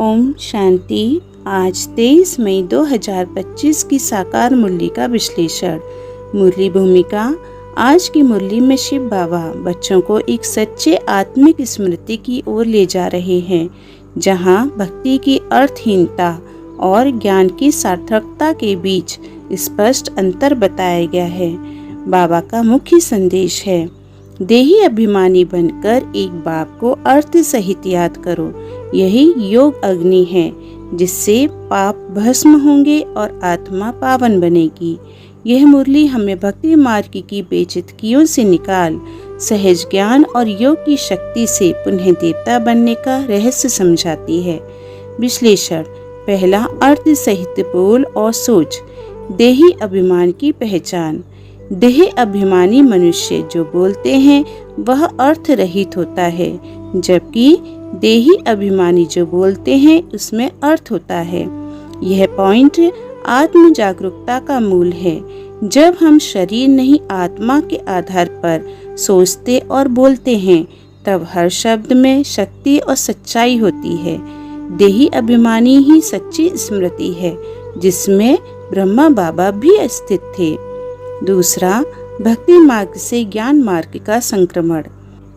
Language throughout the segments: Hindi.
ओम शांति। आज 23 मई 2025 की साकार मुरली का विश्लेषण। मुरली भूमिका। आज की मुरली में शिव बाबा बच्चों को एक सच्चे आत्मिक स्मृति की ओर ले जा रहे हैं, जहां भक्ति की अर्थहीनता और ज्ञान की सार्थकता के बीच स्पष्ट अंतर बताया गया है। बाबा का मुख्य संदेश है, देही अभिमानी बनकर एक बाप को अर्थ सहित याद करो। यही योग अग्नि है, जिससे पाप भस्म होंगे और आत्मा पावन बनेगी। यह मुरली हमें भक्ति मार्ग की बेचितकियों से निकाल सहज ज्ञान और योग की शक्ति से पुनः देवता बनने का रहस्य समझाती है। विश्लेषण। पहला, अर्थ सहित बोल और सोच। देही अभिमान की पहचान। देह अभिमानी मनुष्य जो बोलते हैं वह अर्थ रहित होता है, जबकि देही अभिमानी जो बोलते हैं उसमें अर्थ होता है। यह पॉइंट आत्म जागरूकता का मूल है। जब हम शरीर नहीं आत्मा के आधार पर सोचते और बोलते हैं, तब हर शब्द में शक्ति और सच्चाई होती है। देही अभिमानी ही सच्ची स्मृति है, जिसमें ब्रह्मा बाबा भी स्थित थे। दूसरा, भक्ति मार्ग से ज्ञान मार्ग का संक्रमण।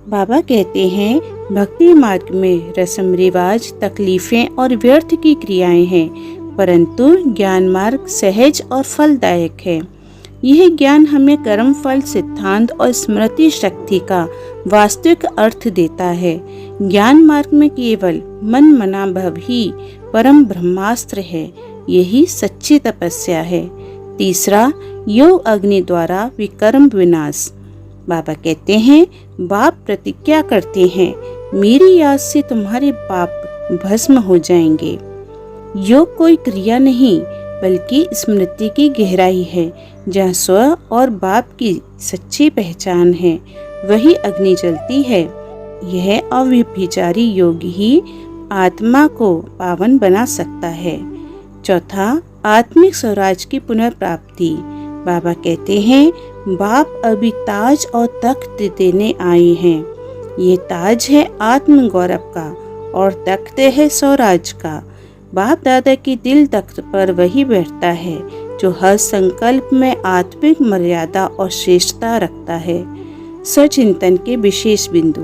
बाबा कहते हैं, भक्ति मार्ग में रस्म रिवाज, तकलीफें और व्यर्थ की क्रियाएं हैं, परंतु ज्ञान मार्ग सहज और फलदायक है। यह ज्ञान हमें कर्म फल सिद्धांत और स्मृति शक्ति का वास्तविक अर्थ देता है। ज्ञान मार्ग में केवल मन मना भव ही परम ब्रह्मास्त्र है। यही सच्ची तपस्या है। तीसरा, योग अग्नि द्वारा विकर्म विनाश। बाबा कहते हैं, बाप प्रतिज्ञा करते हैं, मेरी याद से तुम्हारे पाप भस्म हो जाएंगे। योग कोई क्रिया नहीं, बल्कि स्मृति की गहराई है, जहाँ स्व और बाप की सच्ची पहचान है, वही अग्नि जलती है। यह अव्यभिचारी योग ही आत्मा को पावन बना सकता है। चौथा, आत्मिक स्वराज की पुनर्प्राप्ति। बाबा कहते हैं, बाप अभी ताज और तख्त देने आए हैं। ये ताज है आत्म गौरव का और तख्त है स्वराज का। बाप दादा की दिल तख्त पर वही बैठता है जो हर संकल्प में आत्मिक मर्यादा और श्रेष्ठता रखता है। स्वचिंतन के विशेष बिंदु।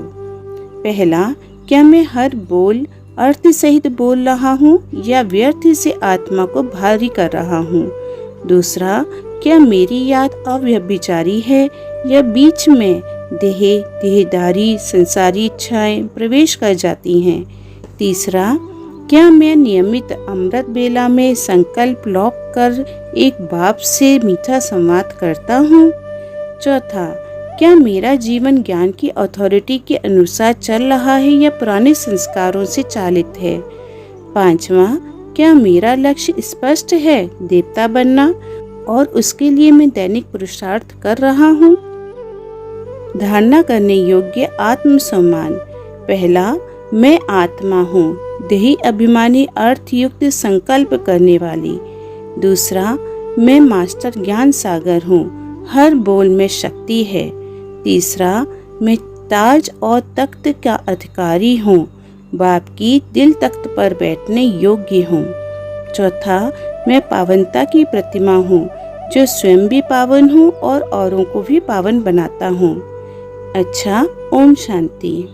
पहला, क्या मैं हर बोल अर्थ सहित बोल रहा हूँ या व्यर्थ से आत्मा को भारी कर रहा हूँ? दूसरा, क्या मेरी याद अव्यभिचारी है या बीच में देहदारी संसारी इच्छाएं प्रवेश कर जाती हैं? तीसरा, क्या मैं नियमित अमृत बेला में संकल्प लौक कर एक बाप से मीठा संवाद करता हूँ? चौथा, क्या मेरा जीवन ज्ञान की अथॉरिटी के अनुसार चल रहा है या पुराने संस्कारों से चालित है? पांचवा, क्या मेरा लक्ष्य स्पष्ट है, देवता बनना, और उसके लिए मैं दैनिक पुरुषार्थ कर रहा हूँ? धारणा करने योग्य आत्मसम्मान। पहला, मैं आत्मा हूँ, देही अभिमानी अर्थयुक्त संकल्प करने वाली। दूसरा, मैं मास्टर ज्ञान सागर हूँ, हर बोल में शक्ति है। तीसरा, मैं ताज और तख्त का अधिकारी हूँ, बाप की दिल तख्त पर बैठने योग्य हूँ। चौथा, मैं पावनता की प्रतिमा हूँ, जो स्वयं भी पावन हूँ और औरों को भी पावन बनाता हूँ। अच्छा, ओम शांति।